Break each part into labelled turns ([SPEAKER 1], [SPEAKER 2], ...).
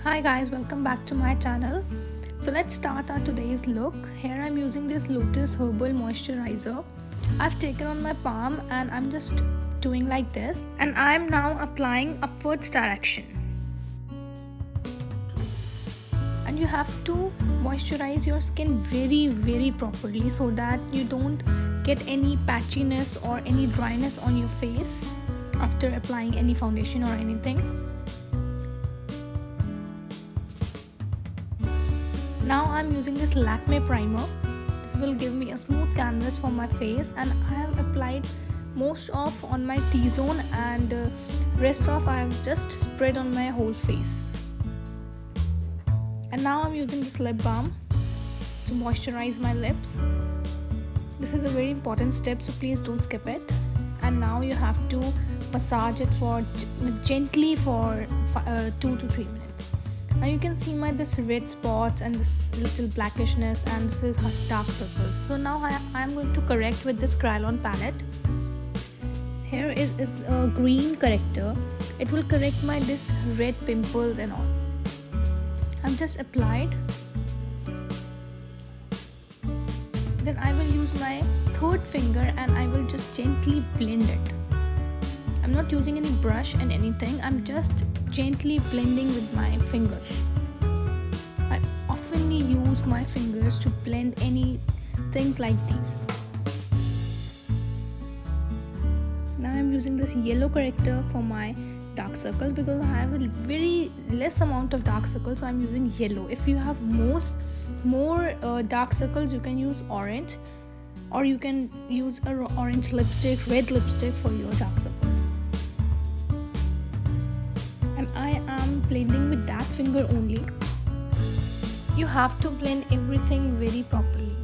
[SPEAKER 1] Hi guys, welcome back to my channel. So let's start our today's look. Here I'm using this Lotus Herbal Moisturizer. I've taken on my palm and I'm just doing like this, and I'm now applying upwards direction. And you have to moisturize your skin very properly so that you don't get any patchiness or any dryness on your face after applying any foundation or anything. Now I'm using this Lakme primer. This will give me a smooth canvas for my face, and I have applied most of on my T-zone, and rest of I have just spread on my whole face. And now I'm using this lip balm to moisturize my lips. This is a very important step, so please don't skip it. And now you have to massage it for gently for 2 to 3 minutes. Now you can see my this red spots and this little blackishness, and this is dark circles. So now I am going to correct with this Kryolan palette. Here is a green corrector. It will correct my this red pimples and all. I'm just applied. Then I will use my third finger and I will just gently blend it. I'm not using any brush and anything. I'm just gently blending with my fingers. I often use my fingers to blend any things like these. Now I'm using this yellow corrector for my dark circles because I have a very less amount of dark circles, so I'm using yellow. If you have more dark circles, you can use orange, or you can use a orange lipstick, red lipstick for your dark circles. And I am blending with that finger only. You have to blend everything very properly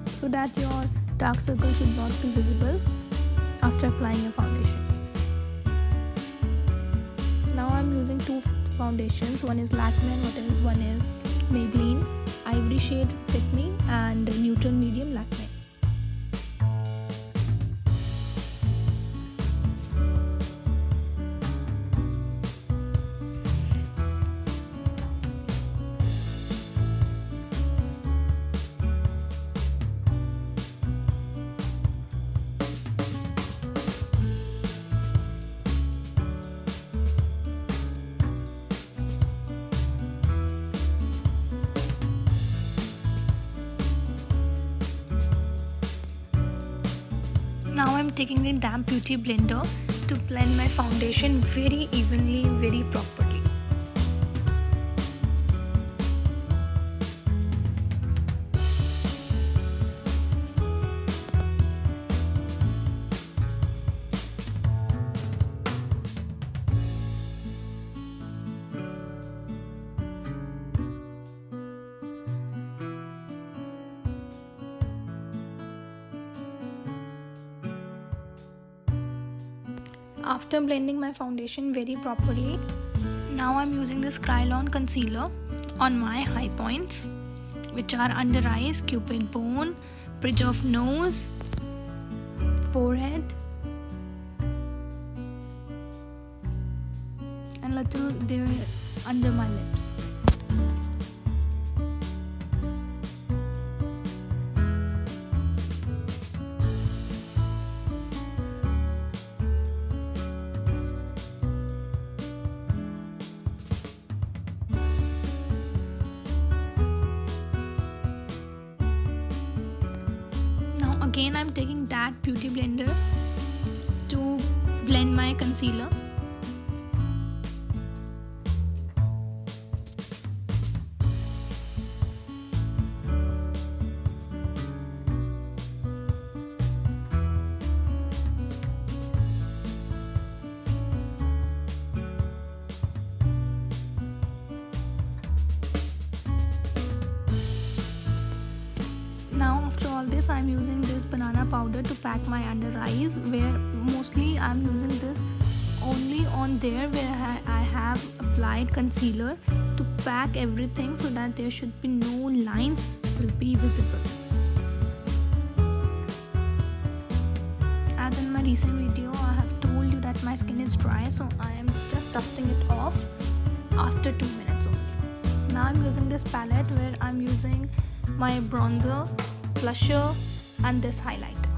[SPEAKER 1] so that your dark circle should not be visible after applying your foundation. Now I'm using two foundations. One is Lakme and one is Maybelline Ivory Shade Fit Me and Neutral Medium Lakme. Now I'm taking the damp beauty blender to blend my foundation very evenly, very properly. After blending my foundation very properly, now I'm using this Kryolan concealer on my high points, which are under eyes, cupid bone, bridge of nose, forehead, and little there under my lips. Again, I'm taking that beauty blender to blend my concealer. Now after all this, I'm using this banana powder to pack my under eyes, where mostly I'm using this only on there where I have applied concealer, to pack everything so that there should be no lines will be visible. As in my recent video, I have told you that my skin is dry, so I am just dusting it off after 2 minutes only. Now I'm using this palette where I'm using my bronzer, blusher and this highlighter.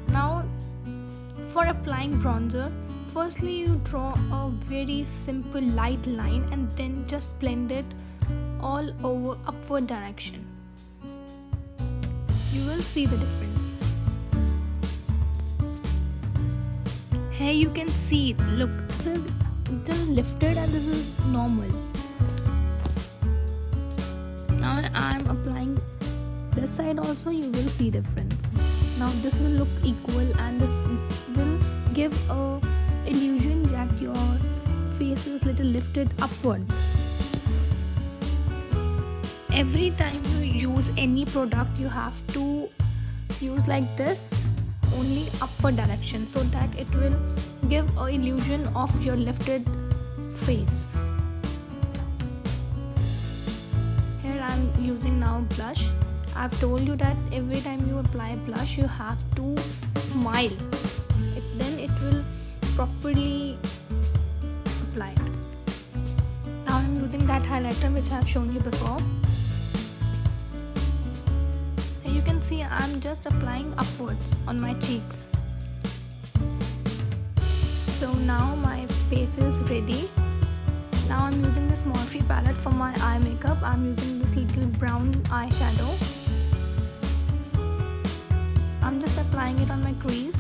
[SPEAKER 1] Now for applying bronzer, firstly you draw a very simple light line and then just blend it all over upward direction. You will see the difference. Here you can see it. Look, it's a little lifted and this is normal. Now I'm applying this side also, you will see difference. Now this will look equal and this will give a illusion that your face is little lifted upwards. Every time you use any product, you have to use like this, only upward direction, so that it will give a illusion of your lifted face. Here I'm using now blush. I've told you that every time you apply blush, you have to smile. Then it will properly apply it. Now I'm using that highlighter which I have shown you before. You can see I'm just applying upwards on my cheeks. So now my face is ready. Now I'm using this Morphe palette for my eye makeup. I'm using this little brown eyeshadow. I'm just applying it on my crease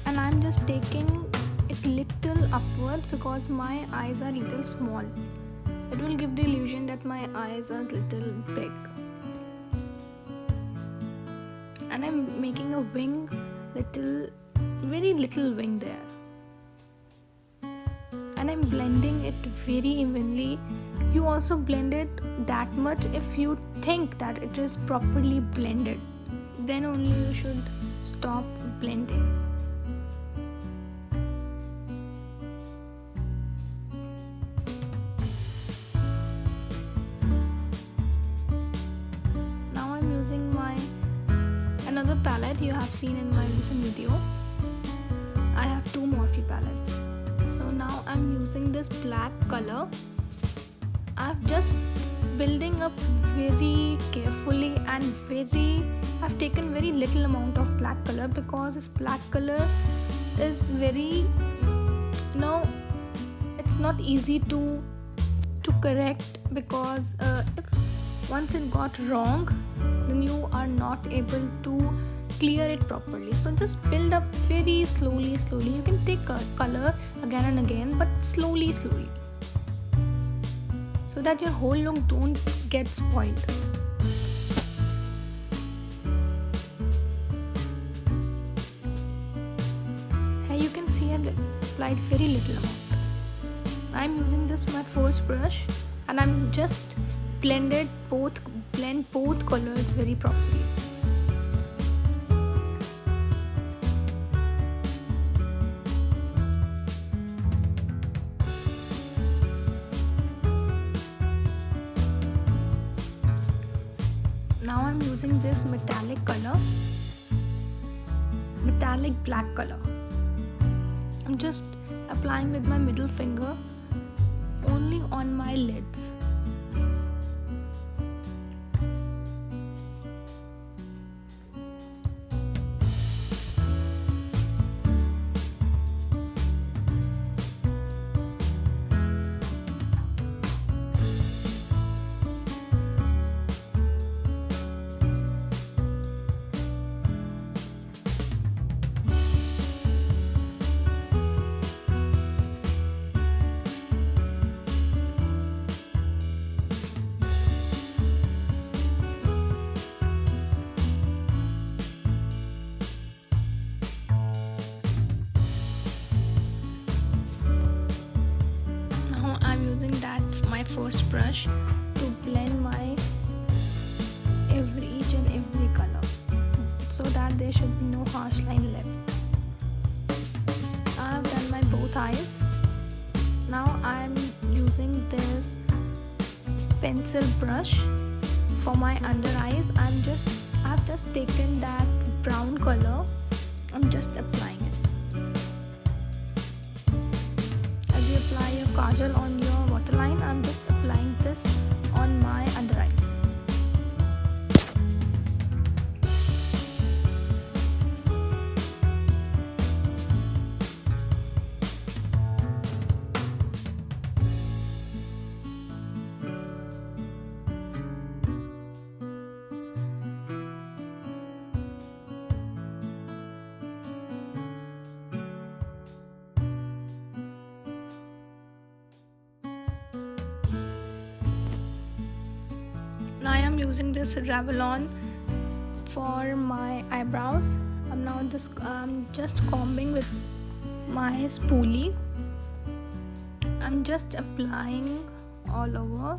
[SPEAKER 1] and I'm just taking it little upward because my eyes are little small. It will give the illusion that my eyes are little big. And I'm making a wing, very little wing there. And I'm blending it very evenly. You also blend it that much if you think that it is properly blended. Then only you should stop blending. Now I'm using another palette you have seen in my recent video. I have two Morphe palettes. So now I'm using this black color. I've just building up very carefully and I've taken very little amount of black color because this black color is very, it's not easy to correct because if once it got wrong, then you are not able to clear it properly. So just build up very slowly. You can take color again and again, but slowly, so that your whole look don't get spoiled. Here you can see I've applied very little amount. I'm using this my force brush and I'm just blend both colors very properly. Now I'm using this metallic black color. I'm just applying with my middle finger only on my lids. My first brush to blend my each and every color so that there should be no harsh line left. I have done my both eyes. Now I am using this pencil brush for my under eyes. I've just taken that brown color. I'm just applying it. kajal on your waterline, I'm just applying this on my under eyes. Now I am using this Revlon for my eyebrows. I'm just combing with my spoolie. I'm just applying all over.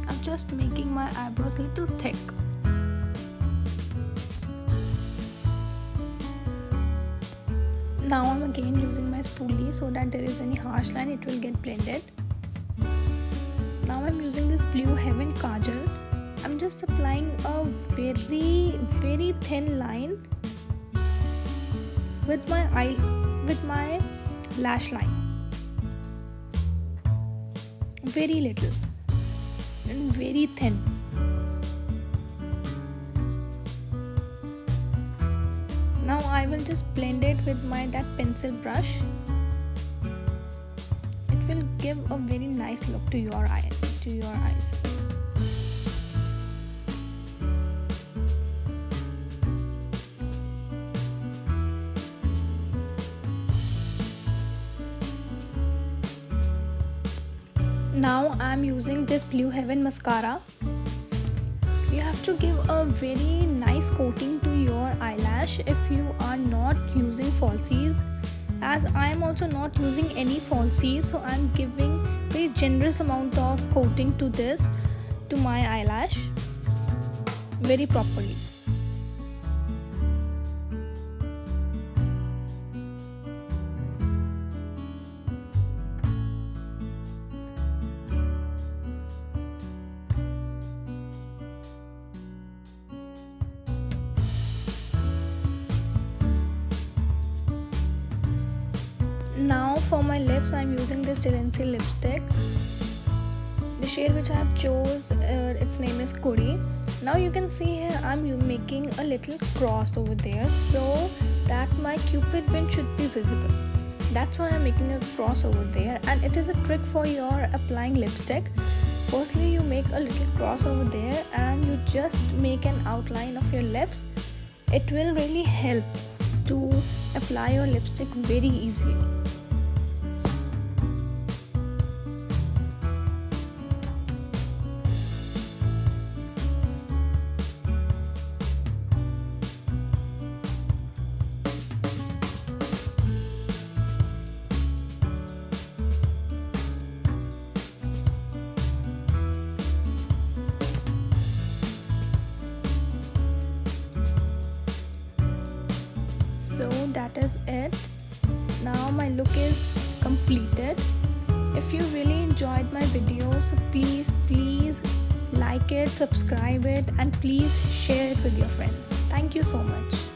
[SPEAKER 1] I'm just making my eyebrows a little thick. Now I'm again using my spoolie so that there is any harsh line, it will get blended. Now I'm using this Blue Heaven Kajal. I'm just applying a very thin line with my lash line. Very little and very thin. Now I will just blend it with that pencil brush. It will give a very nice look to your eyes. Now I'm using this Blue Heaven mascara. You have to give a very nice coating to your eyelash if you are not using falsies. As I am also not using any falsies, so I'm giving very generous amount of coating to my eyelash very properly. Now for my lips, I'm using this Givenchy lipstick. The shade which I have chose, its name is Kudi. Now you can see here I'm making a little cross over there so that my cupid pin should be visible. That's why I'm making a cross over there, and it is a trick for your applying lipstick. Firstly, you make a little cross over there and you just make an outline of your lips. It will really help to apply your lipstick very easily. So that is it. Now my look is completed. If you really enjoyed my video, so please like it, subscribe it, and please share it with your friends. Thank you so much.